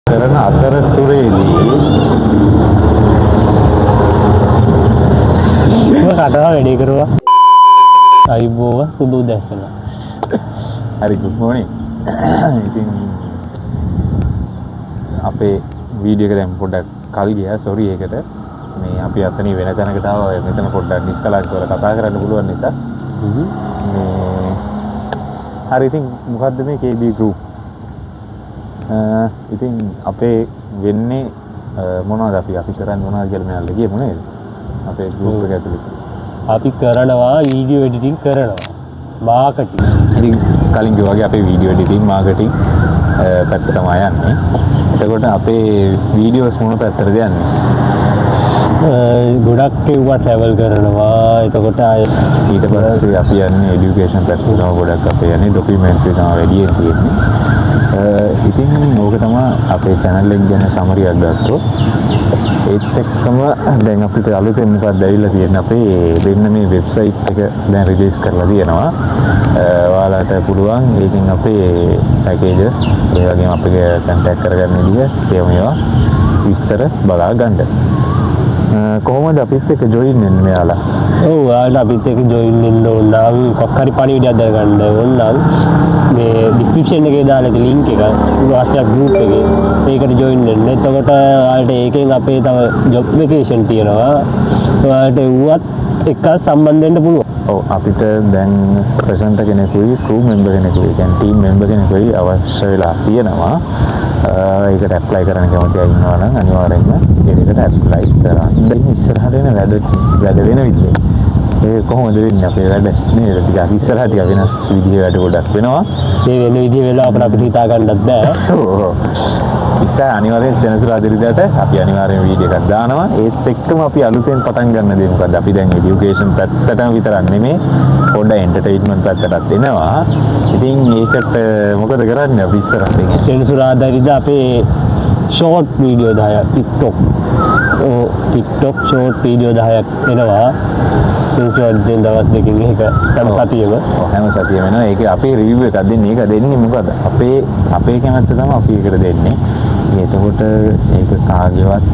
කරන අතරතුරේදී කටා වැඩි කරුවා අයිබෝව සුබ උදැසන. හරි good morning. ඉතින් අපේ වීඩියෝ එක දැන් පොඩ්ඩක් කල් ගියා sorry ඒකට. මේ අපි අතනින් වෙන තැනකට ආවා මෙතන පොඩ්ඩක් ඩිස්කලයිස් කරලා කතා කරන්න පුළුවන් නිසා. මේ හරි ඉතින් මොකද්ද මේ KB group? ඉතින් අපේ වෙන්නේ මොනවද අපි කරන්නේ මොනවද කියලා මෙයාලා කියමු නේද? අපේ group එක ඇතුලේ අපි කරනවා වීඩියෝ එඩිටින් කරනවා මාකටිං. ඉතින් කලින් කිව්වා වගේ අපේ වීඩියෝ එඩිටින් මාකටිං පැත්ත තමයි යන්නේ. එතකොට අපේ වීඩියෝස් මොන පැත්තටද යන්නේ? ගොඩක් ඒවා ට්‍රැවල් කරනවා. එතකොට ඊට පස්සේ අපි යන්නේ এডুকেෂන් පැත්තට ගොඩක් අපේ යන්නේ ડોකියුමන්ටරි තමයි වැඩියෙන් තියෙන්නේ. ඉතින් ඕක තමයි අපේ channel එක ගැන සමරියක් ගත්තොත් ඒත් එක්කම දැන් අපිට අලුතෙන් මොකක්ද ඇවිල්ලා තියෙන්නේ අපේ දෙන්න මේ වෙබ්සයිට් එක දැන් රිලීස් කරලා තියෙනවා. ඔයාලට පුළුවන් ඒකෙන් අපේ පැකේජස් ඒ වගේම අපේ කන්ටැක්ට් කරගන්න විදිහ ඒවා විස්තර බලා ගන්න. කොහොමද අපිත් එක්ක ජොයින් වෙන්නේ මෙයාලා? ඔව් ඔයාලට අපිත් එක්ක ජොයින් වෙන්න ඕන නම් කොහොක් හරි පණිවිඩයක් දැනගන්න ඕන නම් මේ ඩිස්ක්‍රිප්ෂන් එකේ දාලා තියෙන ලින්ක් එක WhatsApp group එකේ ඒකට ජොයින් වෙන්න. එතකොට ඔයාලට ඒකෙන් අපේ තව ජොබ් වෙකේෂන් තියෙනවා. ඔයාලට ඒවත් එක්ක සම්බන්ධ වෙන්න පුළුවන්. ඔව් අපිට දැන් ප්‍රසන්ටර් කෙනෙකුයි crew member කෙනෙකුයි කියන්නේ team member කෙනෙකුයි අවශ්‍ය වෙලා තියෙනවා. ඒකට ඇප්ලයි කරන්න කැමති අය ඉන්නවා නම් අනිවාර්යෙන්ම ඒකට ඇප්ලයි කරන්න. දැන් ඉස්සරහට එන වැඩ වෙන විදිහ. ඒ කොහොමද වෙන්නේ අපේ වැඩ නේද? ටිකක් ඉස්සරහට වෙනස් විදිහේ වැඩ ගොඩක් වෙනවා. ඒ වෙන විදිහ වෙලා අපිට හිතා ගන්නත් බෑ. ඔව්. ඉතින් අනිවාර්යෙන් සෙනසුරාදිරියට අපි අනිවාර්යෙන් වීඩියෝ එකක් දානවා. ඒත් එක්කම අපි අලුතෙන් පටන් ගන්න දේ මොකද්ද? අපි දැන් এডুকেෂන් පැත්තටම විතරක් නෙමෙයි පොඩ්ඩ එන්ටර්ටේන්මන්ට් පැත්තටත් එනවා. ඉතින් ඒකට මොකද කරන්නේ අපි ඉස්සරහට? සෙනසුරාදිරියට අපේ ෂෝට් වීඩියෝ 10ක් TikTok ෂෝට් වීඩියෝ 10ක් එනවා. සෙනසුරාදිරියෙන් දවස් දෙකකින් එක හැම සතියෙම. හැම සතියෙම එනවා. ඒක අපේ රිවිව් එකක් දෙන්නේ. ඒක දෙන්නේ මොකද? අපේ කැමැත්ත තමයි අපි ඒකට දෙන්නේ. එතකොට ඒක කාගේවත්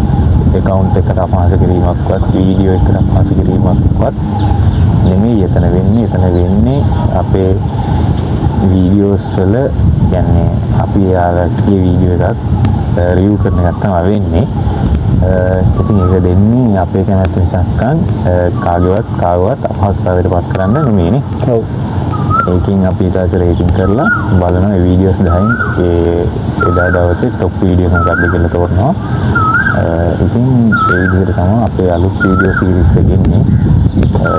account එකට අපහාස කිරීමක්වත් වීඩියෝ එකට අපහාස කිරීමක්වත් නෙමෙයි එතන වෙන්නේ අපේ වීඩියෝස් වල කියන්නේ අපි යාලගේ වීඩියෝ එකක් රිවිව් කරන එක තමයි වෙන්නේ. ඉතින් ඒක දෙන්නේ අපේ කැමැත්ත මිසක්කන් කාගේවත් අපහසුතාවයට පත් කරන්න නෙමෙයිනේ. ඔව්. ඒකෙන් අපි ඊට රේටින් කරලා බලනවා මේ වීඩියෝස් 10න් එදා දවසේ টොප් වීඩියෝ මොකක්ද කියලා තෝරනවා. ඉතින් ඒ විදිහට තමයි අපේ අලුත් වීඩියෝ සීරීස් එක එන්නේ.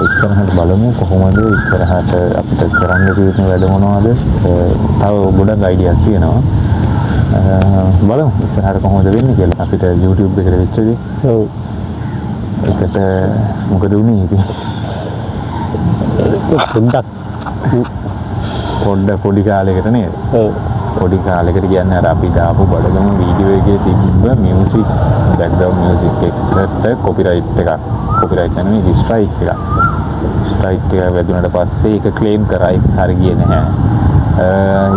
ඉස්සරහට බලමු කොහොමද ඉස්සරහට අපිට කරන්න තියෙන වැඩ මොනවද? තව ගොඩක් අයිඩියාස් තියෙනවා. බලමු ඉස්සරහට කොහොමද වෙන්නේ කියලා. අපිට YouTube එකට වෙච්ච දේ. ඔව්. ඒකට මොකද වුනේ ඉතින්? පොඩි කාලයකට නේද? ඔව්. පොඩි කාලයකට කියන්නේ අර අපි දාපු බඩගම වීඩියෝ එකේ තිබ්බ මියුසික් බෑග්ග්‍රවුන්ඩ් මියුසික් එකට කොපිරයිට් නෙමෙයි ස්ට්‍රයික් එක වැදුනට පස්සේ ඒක ක්ලේම් කරා ඒක හරි ගියේ නැහැ.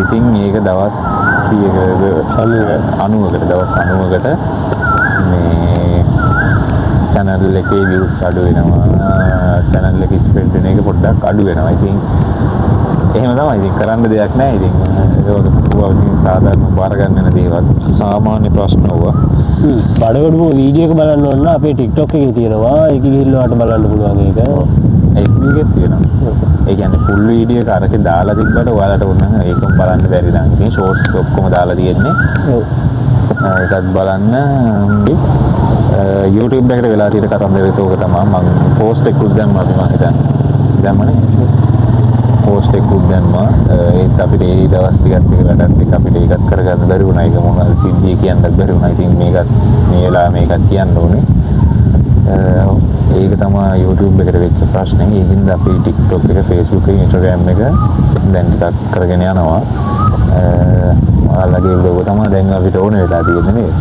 ඉතින් මේක දවස් කීයකද 90කට මේ channel එකේ views අඩු වෙනවා. channel එකේ spread වෙන එක පොඩ්ඩක් අඩු වෙනවා. ඉතින් එහෙම තමයි. ඉතින් කරන්න දෙයක් නැහැ. ඉතින් ඒක සාමාන්‍ය බාර ගන්න වෙන දේවල්. සාමාන්‍ය ප්‍රශ්න වුණා. බඩගඩුව වීඩියෝ එක බලන්න ඕන නම් අපේ TikTok එකේ තියෙනවා. ඒක ගිහිල්ලා ඔයාලට බලන්න පුළුවන් ඒක. FB එකේ තියෙනවා. ඒ කියන්නේ full වීඩියෝ එක අරක දාලා තිබ්බට ඔයාලට ඕන නම් ඒකම බලන්න බැරි නම් ඉතින් shorts ඔක්කොම දාලා තියෙන්නේ. ඔව්. ඒකත් බලන්න. YouTube එකට වෙලා තියෙන කතන්දරේට ඕක තමයි මම post එකකුත් දැම්මා අපි මම හිතන්නේ. දැම්මනේ. post එකකුත් දැම්මා. ඒත් අපිට ඒ දවස් ටිකක් වැඩත් එක්ක අපිට ඒකත් කරගන්න බැරි වුණා. ඒක මොනවද සිද්ධිය කියන්නත් බැරි වුණා. ඉතින් මේකත් මේ වෙලාව මේකත් කියන්න ඕනේ. ඒක තමයි YouTube එකට වෙච්ච ප්‍රශ්නේ. ඒකින්ද අපි TikTok එක, Facebook එක, Instagram එක දැන් ටිකක් කරගෙන යනවා. ඔයාලගේ වලෝ තමයි දැන් අපිට ඕන වෙලා තියෙන්නේ නේද?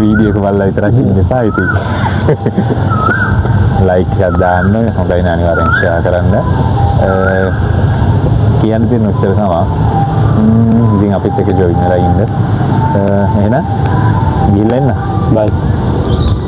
වීඩියෝ එක බලලා විතරක් ඉන්න එපා ඉතින්. ලයික් එකක් දාන්න, හොඳයි නේ අනිවාර්යෙන් ෂෙයා කරන්න. කියන්න තියෙන උත්තර තමයි ඉතින් අපිත් එක්ක ජොයින් වෙලා ඉන්න. ගිහිල්ලා එන්න. බයි.